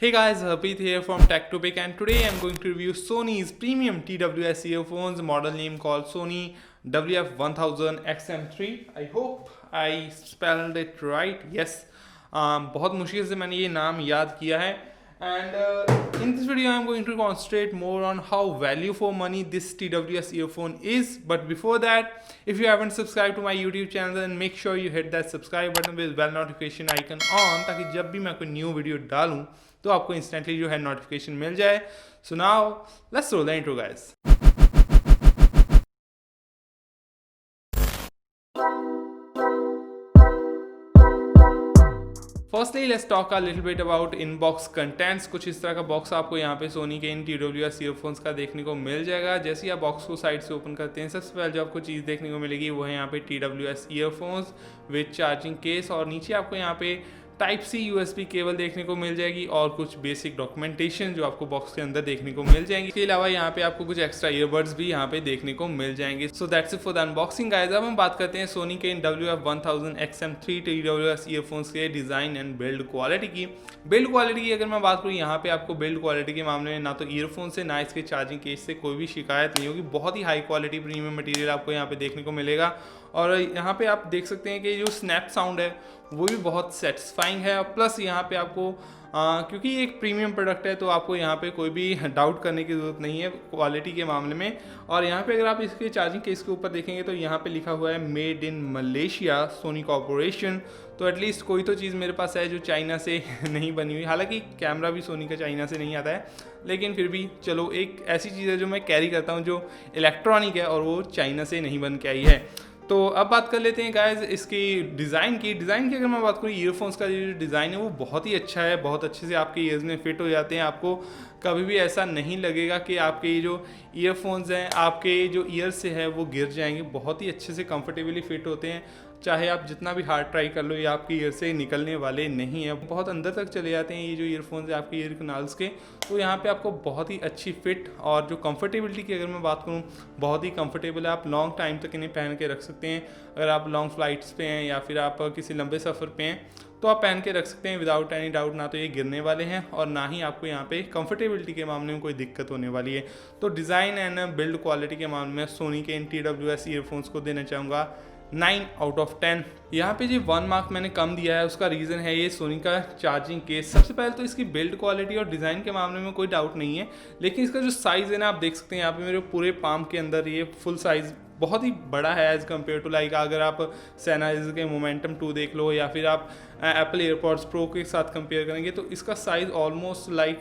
Hey guys, Harpreet here from Tech2Pick, and today I'm going to review Sony's premium TWS earphones, model name called Sony WF-1000 XM3. I hope I spelled it right. Yes, बहुत मुश्किल से मैंने ये नाम याद किया है. And in this video I'm going to concentrate more on how value for money this TWS earphone is. But before that, if you haven't subscribed to my YouTube channel, then make sure you hit that subscribe button with bell notification icon on, ताकि जब भी मैं कोई new video डालूं तो आपको instantly जो है नोटिफिकेशन मिल जाए. सो now let's roll the intro guys. Firstly let's talk a little bit about inbox contents. कुछ इस तरह का बॉक्स आपको यहाँ पे सोनी के इन TWS ईयरफोन्स का देखने को मिल जाएगा. जैसे ही आप बॉक्स को साइड से ओपन करते हैं, सबसे पहले जो आपको चीज़ देखने को मिलेगी वो है यहाँ पे TWS earphones with charging case, और नीचे आपको यहाँ पे टाइप सी USB केबल देखने को मिल जाएगी और कुछ बेसिक डॉक्यूमेंटेशन जो आपको बॉक्स के अंदर देखने को मिल जाएंगे. इसके अलावा यहाँ पे आपको कुछ एक्स्ट्रा ईयरबड्स भी यहाँ पे देखने को मिल जाएंगे. So that's it for the unboxing guys. अब हम बात करते हैं सोनी के इन WF-1000 XM3 TWS ईयरफोन्स के डिज़ाइन एंड बिल्ड क्वालिटी की. बिल्ड क्वालिटी की अगर मैं बात करूँ, यहाँ पे आपको बिल्ड क्वालिटी के मामले में ना तो ईयरफोन से ना इसके चार्जिंग केस से कोई भी शिकायत नहीं होगी. बहुत ही हाई क्वालिटी प्रीमियम मटेरियल आपको यहाँ पे देखने को मिलेगा. और यहाँ पे आप देख सकते हैं कि जो स्नैप साउंड है वो भी बहुत सेटिस्फाइंग है. प्लस यहाँ पे आपको क्योंकि ये एक प्रीमियम प्रोडक्ट है तो आपको यहाँ पे कोई भी डाउट करने की ज़रूरत नहीं है क्वालिटी के मामले में. और यहाँ पे अगर आप इसके चार्जिंग केस के ऊपर देखेंगे तो यहाँ पे लिखा हुआ है made in Malaysia Sony corporation. तो एटलीस्ट कोई तो चीज़ मेरे पास है जो चाइना से नहीं बनी हुई. हालांकि कैमरा भी सोनी का चाइना से नहीं आता है, लेकिन फिर भी चलो एक ऐसी चीज़ है जो मैं कैरी करता हूँ जो इलेक्ट्रॉनिक है और वो चाइना से नहीं बन के आई है. तो अब बात कर लेते हैं गाइस इसकी डिज़ाइन की अगर मैं बात करूँ, ईयरफोन्स का जो डिज़ाइन है वो बहुत ही अच्छा है. बहुत अच्छे से आपके ईयर्स में फिट हो जाते हैं. आपको कभी भी ऐसा नहीं लगेगा कि आपके ये जो ईयरफोन्स हैं आपके जो ईयर से है वो गिर जाएंगे. बहुत ही अच्छे से कंफर्टेबली फिट होते हैं. चाहे आप जितना भी हार्ड ट्राई कर लो, ये आपके ईयर से निकलने वाले नहीं है. बहुत अंदर तक चले जाते हैं ये जो ईयरफोन्स है आपके ईयर कनाल्स के. तो यहाँ पे आपको बहुत ही अच्छी फिट और जो कंफर्टेबिलिटी की अगर मैं बात करूँ, बहुत ही कंफर्टेबल है. आप लॉन्ग टाइम तक इन्हें पहन के रख सकते हैं. अगर आप लॉन्ग फ्लाइट्स पे हैं या फिर आप किसी लंबे सफ़र पे हैं तो आप पहन के रख सकते हैं विदाउट एनी डाउट. ना तो ये गिरने वाले हैं और ना ही आपको यहाँ पे कंफर्टेबिलिटी के मामले में कोई दिक्कत होने वाली है. तो डिज़ाइन एंड बिल्ड क्वालिटी के मामले में सोनी के इन TWS ईयरफोन्स को देना चाहूँगा 9 आउट ऑफ 10. यहाँ पे जो 1 मार्क मैंने कम दिया है उसका रीज़न है ये सोनी का चार्जिंग केस. सबसे पहले तो इसकी बिल्ड क्वालिटी और डिज़ाइन के मामले में कोई डाउट नहीं है, लेकिन इसका जो साइज़ है ना, आप देख सकते हैं यहाँ पे मेरे पूरे पाम के अंदर ये फुल साइज़ बहुत ही बड़ा है एज़ कम्पेयर टू लाइक अगर आप Sennheiser के मोमेंटम 2 देख लो या फिर आप एप्पल एयरपॉड्स प्रो के साथ कंपेयर करेंगे तो इसका साइज़ ऑलमोस्ट लाइक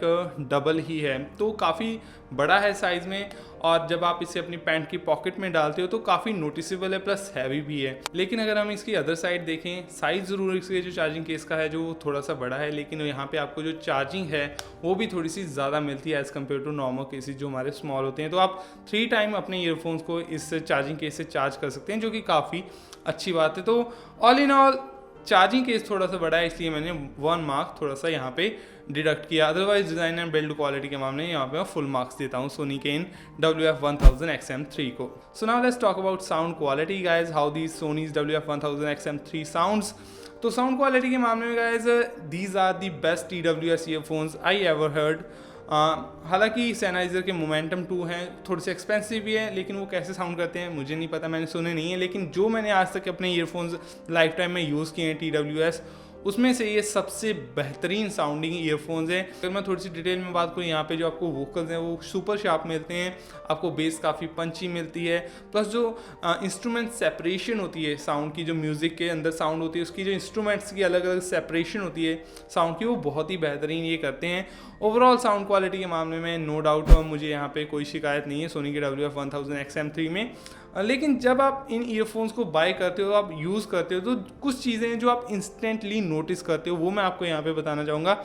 डबल ही है. तो काफ़ी बड़ा है साइज़ में, और जब आप इसे अपनी पैंट की पॉकेट में डालते हो तो काफ़ी नोटिसेबल है, प्लस हैवी भी है. लेकिन अगर हम इसकी अदर साइड देखें, साइज़ ज़रूर इसके जो चार्जिंग केस का है जो थोड़ा सा बड़ा है, लेकिन यहाँ पे आपको जो चार्जिंग है वो भी थोड़ी सी ज़्यादा मिलती है as compare to normal cases जो हमारे स्मॉल होते हैं. तो आप 3 टाइम अपने ईयरफोन्स को इस चार्जिंग केस से चार्ज कर सकते हैं, जो कि काफ़ी अच्छी बात है. तो all in all charging case थोड़ा सा बड़ा है, इसलिए मैंने 1 मार्क थोड़ा सा यहाँ पे डिडक्ट किया. Otherwise design and build quality के मामले में यहाँ पे मैं फुल मार्क्स देता हूँ सोनी के इन WF-1000 XM3 को. So now let's talk about sound quality guys, how these Sonys WF-1000 XM3 sounds. तो साउंड क्वालिटी के मामले में guys these are the best TWS earphones I ever heard. हालांकि Sennheiser के मोमेंटम 2 हैं, थोड़े से एक्सपेंसिव भी है, लेकिन वो कैसे साउंड करते हैं मुझे नहीं पता, मैंने सुने नहीं है. लेकिन जो मैंने आज तक अपने ईयरफोन्स लाइफ टाइम में यूज़ किए हैं TWS, उसमें से ये सबसे बेहतरीन साउंडिंग ईयरफोन्स हैं. अगर मैं थोड़ी सी डिटेल में बात करूँ, यहाँ पे जो आपको वोकल्स हैं वो सुपर शार्प मिलते हैं, आपको बेस काफ़ी पंची मिलती है. प्लस जो इंस्ट्रूमेंट सेपरेशन होती है साउंड की, जो म्यूज़िक के अंदर साउंड होती है उसकी जो इंस्ट्रूमेंट्स की अलग अलग सेपरेशन होती है साउंड की, वो बहुत ही बेहतरीन ये करते हैं. ओवरऑल साउंड क्वालिटी के मामले में नो डाउट मुझे यहाँ पे कोई शिकायत नहीं है सोनी के WF-1000 XM3 में. लेकिन जब आप इन ईयरफोन्स को बाय करते हो, आप यूज़ करते हो, तो कुछ चीज़ें जो आप इंस्टेंटली नोटिस करते हो वो मैं आपको यहाँ पे बताना चाहूँगा.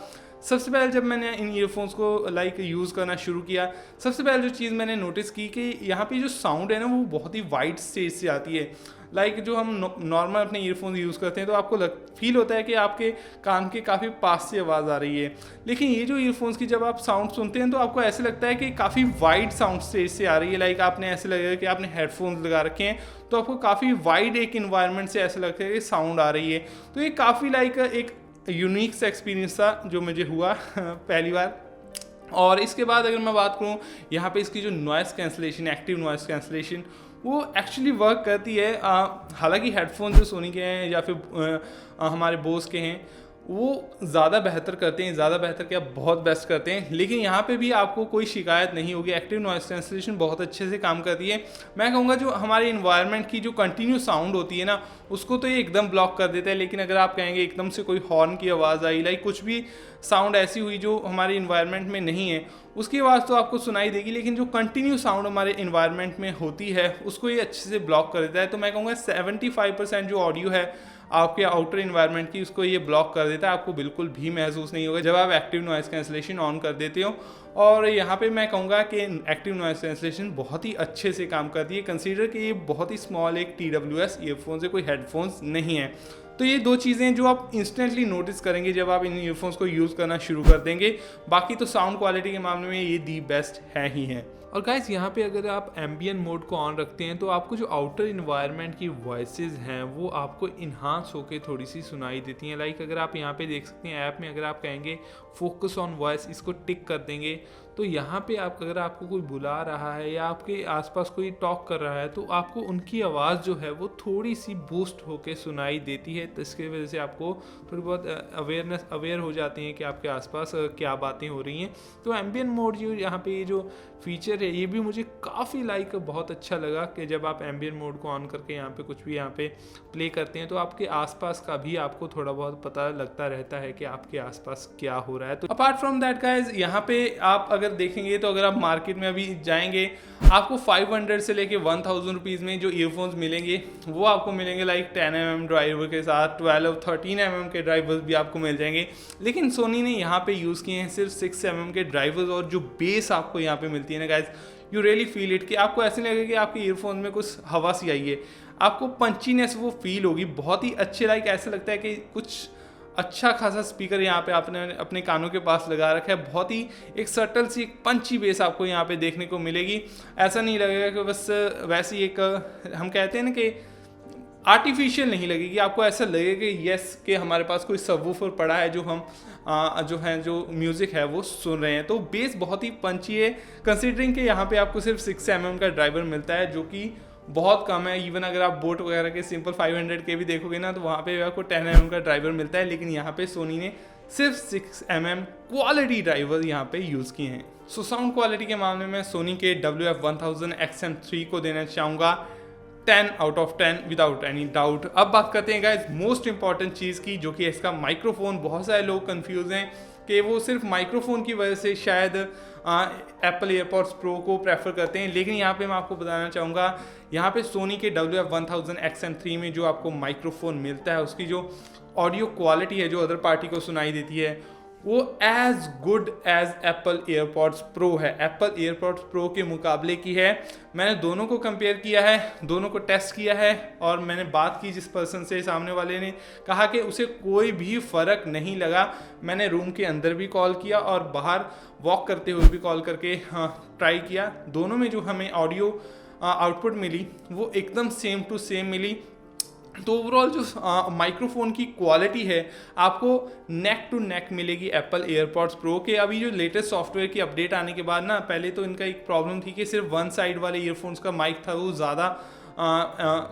सबसे पहले जब मैंने इन ईयरफोन्स को यूज़ करना शुरू किया, सबसे पहले जो चीज़ मैंने नोटिस की कि यहाँ पे जो साउंड है ना वो बहुत ही वाइड स्टेज से आती है. जो हम नॉर्मल अपने ईयरफोन्स यूज़ करते हैं तो आपको फील होता है कि आपके कान के काफ़ी पास से आवाज़ आ रही है. लेकिन ये जो ईयरफोन्स की जब आप साउंड सुनते हैं तो आपको ऐसे लगता है कि काफ़ी वाइड साउंड स्टेज से आ रही है. आपने ऐसे लगेगा कि आपने हेडफोन्स लगा रखे हैं तो आपको काफ़ी वाइड एक इन्वायरमेंट से ऐसे लगता है कि साउंड आ रही है. तो ये काफ़ी एक यूनिक सा एक्सपीरियंस था जो मुझे हुआ पहली बार। और इसके बाद अगर मैं बात करूँ यहाँ पे इसकी जो noise cancellation, active noise cancellation, वो एक्चुअली वर्क करती है। हालांकि हेडफोन जो सोनी के हैं या फिर हमारे बोस के हैं वो ज़्यादा बेहतर करते हैं, ज़्यादा बेहतर क्या बहुत बेस्ट करते हैं, लेकिन यहाँ पे भी आपको कोई शिकायत नहीं होगी। एक्टिव नॉइस कैंसलेशन बहुत अच्छे से काम करती है। मैं कहूँगा जो हमारे इन्वायरमेंट की जो कंटिन्यू साउंड होती है ना, उसको तो ये एकदम ब्लॉक कर देता है। लेकिन अगर आप कहेंगे एकदम से कोई हॉर्न की आवाज़ आई, लाइक कुछ भी साउंड ऐसी हुई जो हमारे इन्वायरमेंट में नहीं है, उसकी आवाज़ तो आपको सुनाई देगी, लेकिन जो कंटिन्यू साउंड हमारे इन्वायरमेंट में होती है उसको ये अच्छे से ब्लॉक कर देता है। तो मैं कहूँगा 75% जो ऑडियो है आपके आउटर इन्वायरमेंट की, उसको ये ब्लॉक कर देता है। आपको बिल्कुल भी महसूस नहीं होगा जब आप एक्टिव नॉइस कैंसलेशन ऑन कर देते हो। और यहाँ पे मैं कहूँगा कि एक्टिव नॉइस कैंसलेशन बहुत ही अच्छे से काम करती है। कंसीडर कि ये बहुत ही स्मॉल एक TWS ईयरफोन्स है, कोई हेडफोन्स नहीं है। तो ये दो चीज़ें जो आप इंस्टेंटली नोटिस करेंगे जब आप इन ईयरफोन्स को यूज़ करना शुरू कर देंगे। बाकी तो साउंड क्वालिटी के मामले में ये दी बेस्ट है ही है। और गाइस यहाँ पे अगर आप एम्बियंट मोड को ऑन रखते हैं तो आपको जो आउटर इन्वायरमेंट की वॉइसेस हैं वो आपको इन्हांस होके थोड़ी सी सुनाई देती हैं। लाइक अगर आप यहाँ पे देख सकते हैं ऐप में, अगर आप कहेंगे फोकस ऑन वॉइस, इसको टिक कर देंगे तो यहाँ पे आप अगर आपको कोई बुला रहा है या आपके आसपास कोई टॉक कर रहा है तो आपको उनकी आवाज़ जो है वो थोड़ी सी बूस्ट होके सुनाई देती है। तो इसकी वजह से आपको थोड़ी बहुत अवेयर हो जाते हैं कि आपके आसपास क्या बातें हो रही हैं। तो एम्बियंट मोड जो यहाँ पे ये जो फीचर है ये भी मुझे काफ़ी बहुत अच्छा लगा कि जब आप एम्बियंट मोड को ऑन करके यहाँ पे कुछ भी यहाँ पे प्ले करते हैं तो आपके आसपास का भी आपको थोड़ा बहुत पता लगता रहता है कि आपके आसपास क्या हो रहा है। तो अपार्ट फ्रॉम दैट गाइज यहाँ पे आप अगर देखेंगे तो अगर आप मार्केट में अभी जाएंगे आपको 500 से लेके 1000 रुपीज़ में जो ईयरफोन्स मिलेंगे वो आपको मिलेंगे लाइक 10mm ड्राइवर के साथ, 12 और 13mm के ड्राइवर्स भी आपको मिल जाएंगे। लेकिन सोनी ने यहाँ पे यूज़ किए हैं सिर्फ 6mm के ड्राइवर्स, और जो बेस आपको यहाँ पे मिलती है ना guys, you really feel it कि आपको ऐसे लगेगा कि आपके ईयरफोन में कुछ हवा सी आई है, आपको पंचीनेस वो फील होगी। बहुत ही अच्छे, लाइक ऐसा लगता है कि कुछ अच्छा खासा स्पीकर यहाँ पे आपने अपने कानों के पास लगा रखा है। बहुत ही एक सटल सी एक पंची बेस आपको यहाँ पे देखने को मिलेगी। ऐसा नहीं लगेगा कि बस वैसी एक हम कहते हैं ना कि आर्टिफिशियल नहीं लगेगी, आपको ऐसा लगेगा कि यस कि हमारे पास कोई सबवूफर पड़ा है जो हम जो म्यूज़िक है वो सुन रहे हैं। तो बेस बहुत ही पंची है, कंसीडरिंग कि यहाँ पे आपको सिर्फ 6mm का ड्राइवर मिलता है जो कि बहुत कम है। इवन अगर आप बोट वगैरह के सिंपल 500 के भी देखोगे ना तो वहाँ पे आपको 10mm का ड्राइवर मिलता है, लेकिन यहाँ पे सोनी ने सिर्फ 6mm क्वालिटी ड्राइवर यहाँ पे यूज़ किए हैं। सो साउंड क्वालिटी के मामले में सोनी के WF-1000 XM3 को देना चाहूँगा 10 out of 10 without any doubt. अब बात करते हैं गाइस मोस्ट इंपॉर्टेंट चीज़ की, जो कि इसका माइक्रोफोन। बहुत सारे लोग कंफ्यूज हैं कि वो सिर्फ माइक्रोफोन की वजह से शायद एप्पल एयरपॉड्स प्रो को प्रेफर करते हैं, लेकिन यहाँ पे मैं आपको बताना चाहूँगा यहाँ पे सोनी के WF-1000 XM3 में जो आपको माइक्रोफोन मिलता है उसकी जो ऑडियो क्वालिटी है जो अदर पार्टी को सुनाई देती है वो as good as Apple AirPods Pro है। एप्पल एयरपॉड्स प्रो के मुकाबले की है। मैंने दोनों को कंपेयर किया है, दोनों को टेस्ट किया है, और मैंने बात की जिस पर्सन से, सामने वाले ने कहा कि उसे कोई भी फ़र्क नहीं लगा। मैंने रूम के अंदर भी कॉल किया और बाहर वॉक करते हुए भी कॉल करके ट्राई किया। दोनों में जो हमें ऑडियो आउटपुट मिली वो एकदम सेम टू सेम मिली। तो ओवरऑल जो माइक्रोफोन की क्वालिटी है आपको नेक टू नेक मिलेगी एप्पल एयरपॉड्स प्रो के। अभी जो लेटेस्ट सॉफ्टवेयर की अपडेट आने के बाद ना, पहले तो इनका एक प्रॉब्लम थी कि सिर्फ वन साइड वाले ईयरफोन्स का माइक था वो ज़्यादा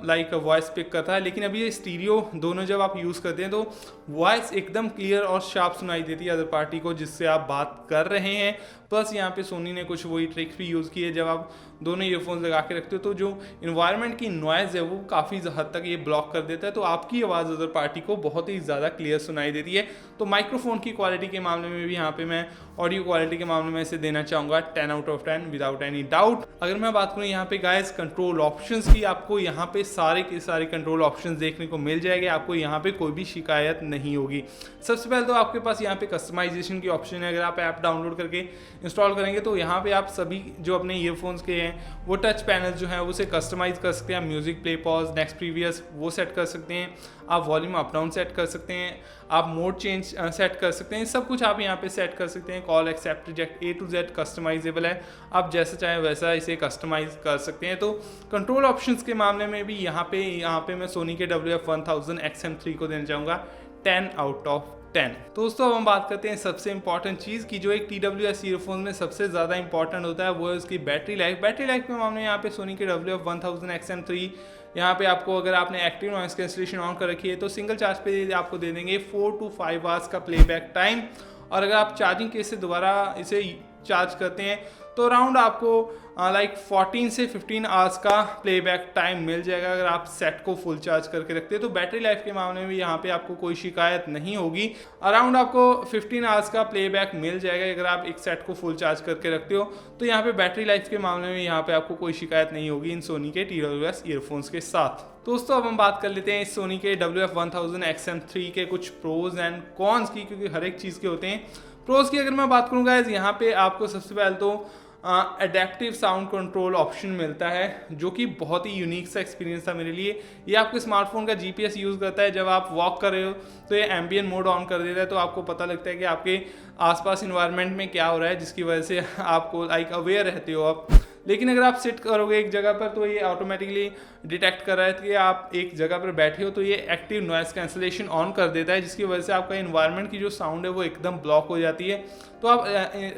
लाइक वॉइस पिक करता है, लेकिन अभी ये स्टीरियो दोनों जब आप यूज़ करते हैं तो वॉइस एकदम क्लियर और शार्प सुनाई देती है अदर पार्टी को जिससे आप बात कर रहे हैं। प्लस यहाँ पे सोनी ने कुछ वही ट्रिक्स भी यूज़ की है, जब आप दोनों ईयरफोन्स लगा के रखते हो तो जो इन्वायरमेंट की नॉइज़ है वो काफ़ी हद तक ये ब्लॉक कर देता है, तो आपकी आवाज़ अदर पार्टी को बहुत ही ज़्यादा क्लियर सुनाई देती है। तो माइक्रोफोन की क्वालिटी के मामले में भी यहाँ पे मैं ऑडियो क्वालिटी के मामले में इसे देना चाहूँगा 10 out of 10 without any doubt. अगर मैं बात करूँ यहाँ पे गाइस कंट्रोल ऑप्शंस की, आपको यहाँ पे सारे के सारे कंट्रोल ऑप्शंस देखने को मिल जाएंगे, आपको यहाँ पे कोई भी शिकायत नहीं होगी। सबसे पहले तो आपके पास यहाँ पे कस्टमाइजेशन की ऑप्शन है। अगर आप ऐप डाउनलोड करके इंस्टॉल करेंगे तो यहाँ पे आप सभी जो अपने ईयरफोन्स के हैं वो टच पैनल जो है उसे कस्टमाइज़ कर सकते हैं। Music play pause next previous वो सेट कर सकते हैं, आप वॉल्यूम अप डाउन सेट कर सकते हैं, आप मोड चेंज सेट कर सकते हैं, सब कुछ आप यहाँ पे सेट कर सकते हैं। Call accept reject A to Z customisable है, आप जैसा चाहें वैसा इसे कस्टमाइज कर सकते हैं। तो कंट्रोल ऑप्शंस के मामले में भी यहाँ पे मैं सोनी के WF-1000 XM3 को देना चाहूँगा 10 out of 10। तो दोस्तों अब हम बात करते हैं सबसे इंपॉर्टेंट चीज़ की, जो एक TWS ईयरफोन में सबसे ज़्यादा इंपॉर्टेंट होता है, वो है उसकी बैटरी लाइफ। बैटरी लाइफ के मामले में यहाँ पे सोनी के WF-1000 XM3 यहाँ पे आपको, अगर आपने एक्टिव नॉइस कैंसिलेशन ऑन कर रखी है, तो सिंगल चार्ज पे आपको दे देंगे 4 to 5 आवर्स का प्लेबैक टाइम। और अगर आप चार्जिंग केस से दोबारा इसे चार्ज करते हैं तो अराउंड आपको लाइक 14 से 15 आवर्स का प्लेबैक टाइम मिल जाएगा, अगर आप सेट को फुल चार्ज करके रखते हैं। तो बैटरी लाइफ के मामले में यहाँ पे आपको कोई शिकायत नहीं होगी। अराउंड आपको 15 आवर्स का प्लेबैक मिल जाएगा अगर आप एक सेट को फुल चार्ज करके रखते हो। तो यहाँ पे बैटरी लाइफ के मामले में यहाँ पे आपको कोई शिकायत नहीं होगी इन सोनी के TWS ईयरफोन्स के साथ। दोस्तों अब हम बात कर लेते हैं इस सोनी के WF-1000 XM3 के कुछ प्रोज एंड कॉन्स की, क्योंकि हर एक चीज़ के होते हैं। प्रोज की अगर मैं बात करूँ गाइस, यहाँ पे आपको सबसे पहले तो एडेप्टिव साउंड कंट्रोल ऑप्शन मिलता है, जो कि बहुत ही यूनिक सा एक्सपीरियंस था मेरे लिए। ये आपके स्मार्टफोन का GPS यूज़ करता है। जब आप वॉक कर रहे हो तो ये एम्बियंट मोड ऑन कर देता है, तो आपको पता लगता है कि आपके आसपास इन्वायरमेंट में क्या हो रहा है, जिसकी वजह से आपको लाइक अवेयर रहते हो आप। लेकिन अगर आप सिट करोगे एक जगह पर, तो ये ऑटोमेटिकली डिटेक्ट कर रहा है कि आप एक जगह पर बैठे हो, तो ये एक्टिव नॉइस कैंसिलेशन ऑन कर देता है, जिसकी वजह से आपका इन्वायरमेंट की जो साउंड है वो एकदम ब्लॉक हो जाती है। तो आप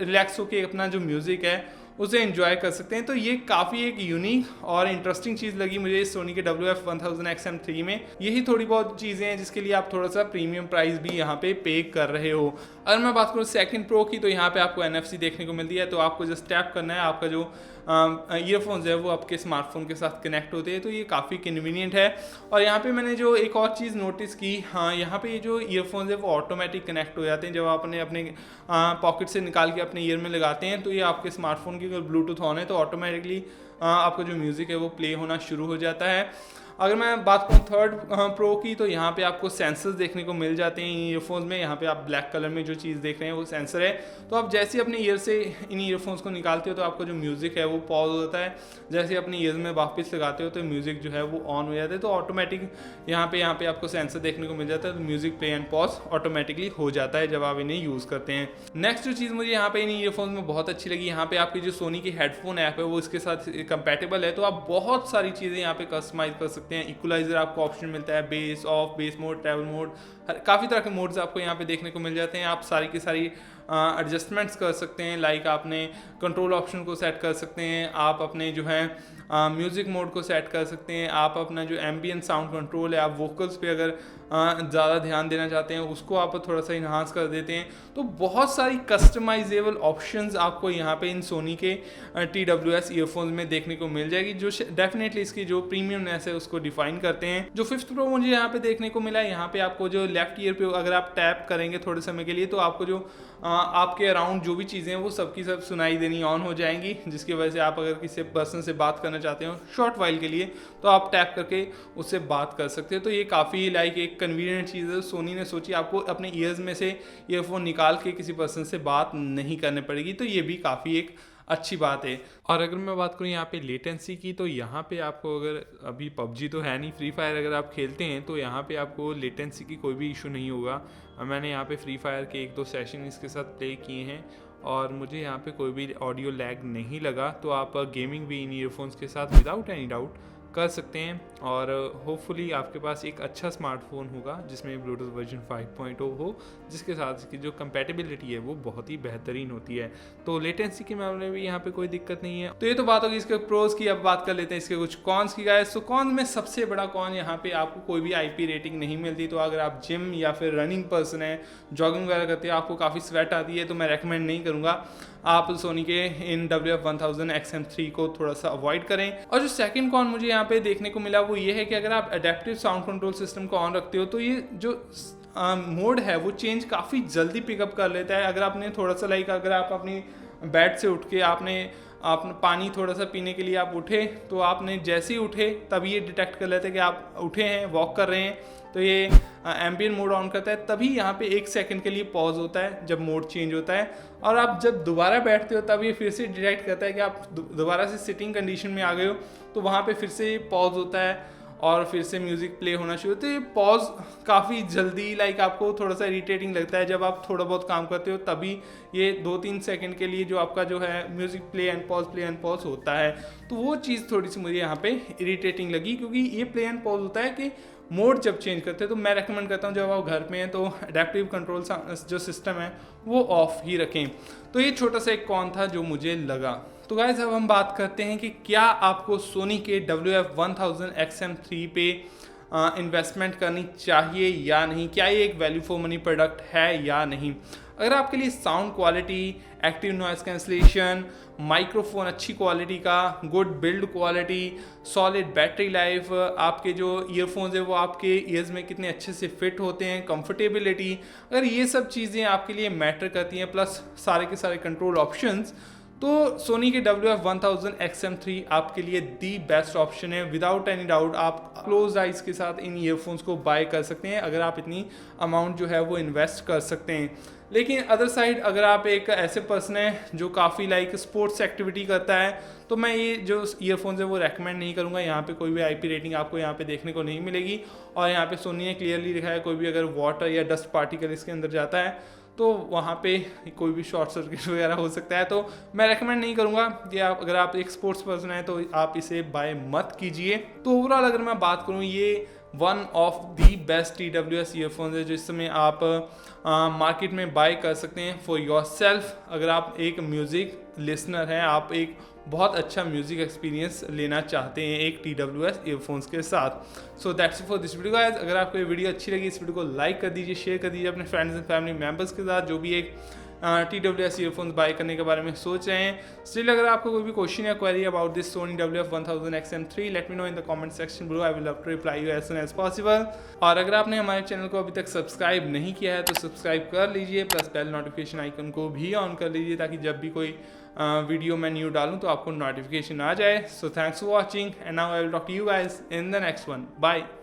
रिलैक्स होकर अपना जो म्यूज़िक है उसे एंजॉय कर सकते हैं। तो ये काफ़ी एक यूनिक और इंटरेस्टिंग चीज़ लगी मुझे इस सोनी के WF-1000 XM3 में। यही थोड़ी बहुत चीज़ें हैं जिसके लिए आप थोड़ा सा प्रीमियम प्राइस भी यहाँ पे कर रहे हो। अगर मैं बात करूँ सेकंड प्रो की, तो यहाँ पे आपको NFC देखने को मिलती है। तो आपको जस्ट टैप करना है, आपका जो ईयरफोन्स है वो आपके स्मार्टफोन के साथ कनेक्ट होते हैं। तो ये काफ़ी कन्वीनियंट है। और यहाँ पे मैंने जो एक और चीज़ नोटिस की, हाँ, यहाँ पे ये जो ईयरफोन्स है वो ऑटोमेटिक कनेक्ट हो जाते हैं। जब आप अपने पॉकेट से निकाल के अपने ईयर में लगाते हैं, तो ये आपके स्मार्टफोन की अगर ब्लूटूथ ऑन है तो ऑटोमेटिकली आपका जो म्यूज़िक है वो प्ले होना शुरू हो जाता है। अगर मैं बात करूँ थर्ड प्रो की, तो यहाँ पे आपको सेंसर्स देखने को मिल जाते हैं इन ईयरफोन्स में। यहाँ पे आप ब्लैक कलर में जो चीज़ देख रहे हैं वो सेंसर है। तो आप जैसे अपने ईयर से इन ईयरफोन्स को निकालते हो तो आपका जो म्यूज़िक है वो पॉज हो जाता है। जैसे अपने ईयर में वापस लगाते हो तो म्यूज़िक जो है वो ऑन हो जाता है। तो ऑटोमेटिक यहाँ पे आपको सेंसर देखने को मिल जाता है। तो music play and pause automatically हो जाता है जब आप इन्हें यूज़ करते हैं। नेक्स्ट जो चीज़ मुझे यहाँ पे इन ईयरफोन्स में बहुत अच्छी लगी, यहाँ पे आपकी जो सोनी की हेडफोन ऐप है वो इसके साथ कंपेटेबल है। तो आप बहुत सारी चीज़ें यहाँ पे कस्टमाइज कर सकते हैं। इक्वलाइजर आपको ऑप्शन मिलता है, base of, base mode, travel mode, काफ़ी तरह के मोड्स आपको यहाँ पे देखने को मिल जाते हैं। आप सारी की सारी एडजस्टमेंट्स कर सकते हैं। लाइक आपने कंट्रोल ऑप्शन को सेट कर सकते हैं, आप अपने जो है म्यूज़िक मोड को सेट कर सकते हैं, आप अपना जो एम्बियंट साउंड कंट्रोल है, आप वोकल्स पे अगर ज़्यादा ध्यान देना चाहते हैं उसको आप थोड़ा सा इन्हांस कर देते हैं। तो बहुत सारी कस्टमाइजेबल ऑप्शंस आपको यहाँ पे इन सोनी के TWS ईयरफोन्स में देखने को मिल जाएगी, जो डेफिनेटली इसकी जो प्रीमियमनेस है उसको डिफाइन करते हैं। जो फिफ्थ प्रो मुझे यहाँ पे देखने को मिला, यहाँ पे आपको जो लेफ्ट ईयर पे अगर आप टैप करेंगे थोड़े समय के लिए, तो आपको जो आपके अराउंड जो भी चीज़ें हैं वो सबकी सब सुनाई देनी ऑन हो जाएंगी, जिसकी वजह से आप अगर किसी पर्सन से बात करना चाहते हो शॉर्ट वाइल के लिए, तो आप टैप करके उससे बात कर सकते हो। तो ये काफ़ी लाइक एक कन्वीनियंट चीज़ है। सोनी ने सोची आपको अपने ईयर्स में से ईयरफोन निकाल के किसी पर्सन से बात नहीं करनी पड़ेगी। तो ये भी काफ़ी एक अच्छी बात है। और अगर मैं बात करूँ यहाँ पे लेटेंसी की, तो यहाँ पे आपको अगर अभी PUBG तो है नहीं, फ्री फायर अगर आप खेलते हैं तो यहाँ पे आपको लेटेंसी की कोई भी इशू नहीं होगा। मैंने यहाँ पे फ्री फायर के 1-2 सेशन इसके साथ प्ले किए हैं और मुझे यहाँ पे कोई भी ऑडियो लैग नहीं लगा। तो आप गेमिंग भी इन ईयरफोन्स के साथ विदाउट एनी डाउट कर सकते हैं। और होपफुली आपके पास एक अच्छा स्मार्टफोन होगा जिसमें ब्लूटूथ वर्जन 5.0 हो, जिसके साथ इसकी जो कंपैटिबिलिटी है वो बहुत ही बेहतरीन होती है। तो लेटेंसी के मामले में भी यहाँ पे कोई दिक्कत नहीं है। तो ये तो बात होगी इसके प्रोज की। अब बात कर लेते हैं इसके कुछ कॉन्स की गाइस। तो कॉन्स में सबसे बड़ा कॉन यहाँ पे आपको कोई भी IP रेटिंग नहीं मिलती। तो अगर आप जिम या फिर रनिंग पर्सन है, जॉगिंग वगैरह करते हैं, आपको काफ़ी स्वेट आती है, तो मैं रेकमेंड नहीं करूँगा आप सोनी के इन WF-1000 XM3 को थोड़ा सा अवॉइड करें। और जो सेकंड कॉन मुझे यहाँ पे देखने को मिला वो ये है कि अगर आप एडेप्टिव साउंड कंट्रोल सिस्टम को ऑन रखते हो तो ये जो मोड है वो चेंज काफ़ी जल्दी पिकअप कर लेता है। अगर आपने थोड़ा सा लाइक अगर आप अपनी बेड से उठ के आपने पानी थोड़ा सा पीने के लिए आप उठे, तो आपने जैसे ही उठे तभी ये डिटेक्ट कर लेते हैं कि आप उठे हैं, वॉक कर रहे हैं, तो ये एम्बियंट मोड ऑन करता है। तभी यहाँ पे 1 सेकंड के लिए पॉज होता है जब मोड चेंज होता है। और आप जब दोबारा बैठते हो तब ये फिर से डिटेक्ट करता है कि आप दोबारा से सिटिंग कंडीशन में आ गए हो, तो वहाँ पे फिर से पॉज होता है और फिर से म्यूज़िक प्ले होना शुरू। तो ये पॉज काफ़ी जल्दी लाइक आपको थोड़ा सा इरिटेटिंग लगता है जब आप थोड़ा बहुत काम करते हो, तभी ये 2-3 सेकंड के लिए जो आपका जो है म्यूज़िक प्ले एंड पॉज होता है। तो वो चीज़ थोड़ी सी मुझे यहाँ पे इरिटेटिंग लगी, क्योंकि ये प्ले एंड पॉज होता है कि मोड जब चेंज करते हैं तो मैं रेकमेंड करता हूँ जब आप घर में हैं तो एडेप्टिव कंट्रोल जो सिस्टम है वो ऑफ ही रखें। तो ये छोटा सा एक कॉन था जो मुझे लगा। तो गाइस अब हम बात करते हैं कि क्या आपको सोनी के WF-1000XM3 पे इन्वेस्टमेंट करनी चाहिए या नहीं, क्या ये एक वैल्यू फॉर मनी प्रोडक्ट है या नहीं। अगर आपके लिए sound quality, active noise cancellation, microphone अच्छी क्वालिटी का, good build quality, solid battery life, आपके जो ईयरफोन्स है वो आपके ईयर्स में कितने अच्छे से फिट होते हैं, कंफर्टेबिलिटी, अगर ये सब चीज़ें आपके लिए मैटर करती हैं प्लस सारे के सारे कंट्रोल ऑप्शंस, तो सोनी के WF-1000XM3 आपके लिए दी बेस्ट ऑप्शन है। विदाउट एनी डाउट आप क्लोज आइज के साथ इन ईयरफोन्स को बाय कर सकते हैं अगर आप इतनी अमाउंट जो है वो इन्वेस्ट कर सकते हैं। लेकिन अदर साइड अगर आप एक ऐसे पर्सन है जो काफ़ी लाइक स्पोर्ट्स एक्टिविटी करता है तो मैं ये जो ईयरफोन्स है वो रेकमेंड नहीं करूँगा। यहाँ पे कोई भी IP रेटिंग आपको यहाँ पे देखने को नहीं मिलेगी और यहाँ पे सोनी ने क्लियरली लिखा है कोई भी अगर वाटर या डस्ट पार्टिकल इसके अंदर जाता है तो वहाँ पे कोई भी शॉर्ट सर्किट वगैरह हो सकता है। तो मैं रेकमेंड नहीं करूँगा कि आप अगर आप एक स्पोर्ट्स पर्सन हैं तो आप इसे बाय मत कीजिए। तो ओवरऑल अगर मैं बात करूँ ये one of the best TWS earphones है जो इस समय आप मार्केट में बाय कर सकते हैं फॉर योर सेल्फ। अगर आप एक म्यूज़िक लिसनर हैं, आप एक बहुत अच्छा म्यूज़िक एक्सपीरियंस लेना चाहते हैं एक TWS ईयरफोन्स के साथ। So that's it for this video guys. अगर आपको ये वीडियो अच्छी लगी इस वीडियो को लाइक कर दीजिए, शेयर कर दीजिए अपने फ्रेंड्स एंड फैमिली मेम्बर्स के साथ जो भी एक TWS ईयरफोन्स बाय करने के बारे में सोच रहे हैं। स्टिल अगर आपको कोई भी क्वेश्चन या query about this Sony WF-1000XM3 let me know in the comment section below, I will love to reply you as soon as possible. और अगर आपने हमारे चैनल को अभी तक सब्सक्राइब नहीं किया है तो सब्सक्राइब कर लीजिए, प्लस बेल नोटिफिकेशन आइकन को भी ऑन कर लीजिए ताकि जब भी कोई वीडियो मैं न्यू डालूं तो आपको नोटिफिकेशन आ जाए। So thanks for watching and now I will talk to you guys in the next one. Bye.